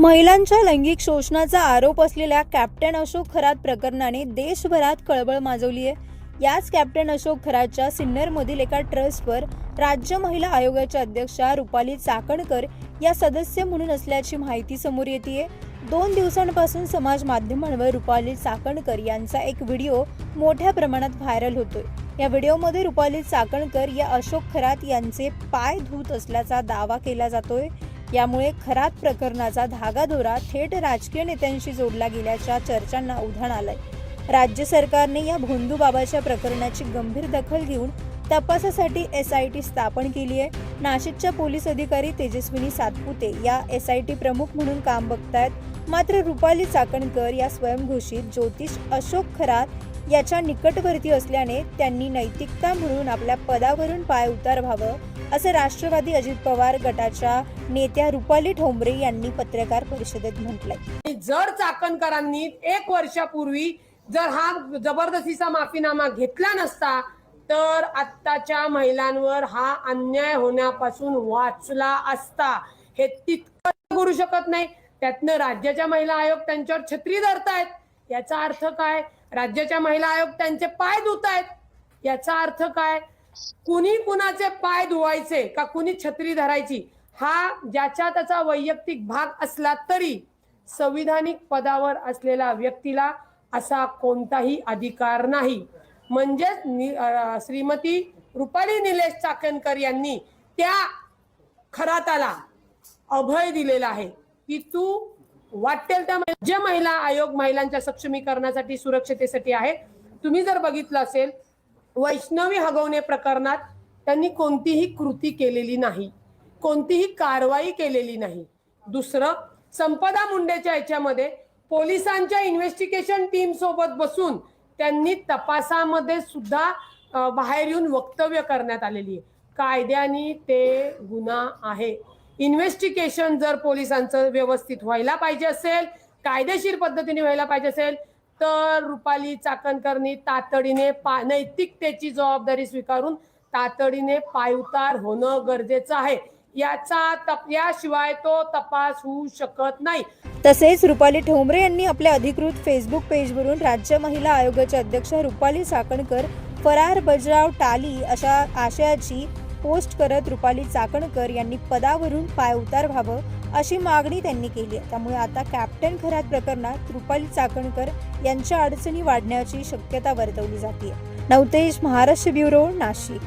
महिलांच्या लैंगिक शोषणाचा आरोप असलेल्या कॅप्टन अशोक खरात प्रकरणाने देशभरात खळबळ माजवली आहे। याच कॅप्टन अशोक खरातच्या सिन्नरमधील एका ट्रस्टवर राज्य महिला आयोगाच्या अध्यक्षा रुपाली चाकणकर या सदस्य म्हणून असल्याची माहिती समोर येते। 2 दिवसांपासून समाज माध्यमांवर रुपाली चाकणकर यांचा एक व्हिडिओ मोठ्या प्रमाणात व्हायरल होतोय। या व्हिडिओमध्ये रुपाली चाकणकर या अशोक खरात यांचे पाय धुत असल्याचा दावा केला जातोय। यामुळे खरात प्रकरणाचा धागादोरा थेट राजकीय नेत्यांशी जोडला गेल्याच्या चर्चांना उधाण आलंय। राज्य सरकारने या भोंदूबाबाच्या प्रकरणाची गंभीर दखल घेऊन तपासासाठी SIT स्थापन केली आहे। नाशिकच्या पोलीस अधिकारी तेजस्विनी सातपुते या SIT प्रमुख म्हणून काम बघतायत। मात्र रुपाली चाकणकर या स्वयंघोषित ज्योतिष अशोक खरात याच्या निकटवर्ती असल्याने त्यांनी नैतिकता म्हणून आपल्या पदावरून पाय उतार व्हावं, असं राष्ट्रवादी अजित पवार गटाच्या नेत्या रुपाली ठोंबरे यांनी पत्रकार परिषदेत म्हटलंय। जर चाकणकरांनी 1 वर्षापूर्वी जर हा जबरदस्तीचा माफीनामा घेतला नसता तर आत्ताच्या महिलांवर हा अन्याय होण्यापासून वाचला असता। हे तितकं करू शकत नाही। त्यातनं राज्याच्या महिला आयोग त्यांच्यावर छत्री धरतायत। याचा अर्थ काय? राज्याच्या महिला आयोग त्यांचे पाय धुतायत। याचा अर्थ काय? कुणी कुणाचे पाय धुवायचे का कुणी छत्री धरायची हा ज्याच्या त्याचा वैयक्तिक भाग असला तरी संविधानिक पदावर असलेल्या व्यक्तीला असा कोणताही अधिकार नाही। म्हणजे श्रीमती रुपाली निलेश चाकणकर यांनी त्या खराताला अभय दिलेला आहे की तू वाटेल त्या राज्य महिला आयोग महिलांच्या सक्षमीकरणासाठी सुरक्षतेसाठी आहे। तुम्ही जर बघितलं असेल वैष्णवी हगवणे प्रकरणात त्यांनी कोणतीही कृती केलेली नाही, कोणतीही कारवाई केलेली नाही। दुसरं संपदा मुंडेच्या याच्यामध्ये पोलिसांच्या इन्व्हेस्टिगेशन टीम सोबत बसून त्यांनी तपासामध्ये सुद्धा बाहेर येऊन वक्तव्य करण्यात आलेली आहे। कायद्याने ते गुन्हा आहे। इन्व्हेस्टिगेशन जर पोलिसांचं व्यवस्थित व्हायला पाहिजे असेल, कायदेशीर पद्धतीने व्हायला पाहिजे असेल तर रुपाली चाकणकरनी तातडीने नैतिकतेची जबाबदारी स्वीकारून तातडीने पायउतार होणं गरजेचं आहे। याशिवाय तो तपास होऊ शकत नाही। तसेच रुपाली ठोंबरे यांनी आपल्या अधिकृत फेसबुक पेजवरून राज्य महिला आयोगाच्या अध्यक्षा रुपाली चाकणकर फरार बजाव टाली अशा आशयाची पोस्ट करत रुपाली चाकणकर यांनी पदावरून पाय उतार व्हावं अशी मागणी त्यांनी केली आहे। त्यामुळे आता कॅप्टन खरात प्रकरणात रुपाली चाकणकर यांच्या अडचणी वाढण्याची शक्यता वर्तवली जाते। नवतेज महाराष्ट्र ब्युरो, नाशिक।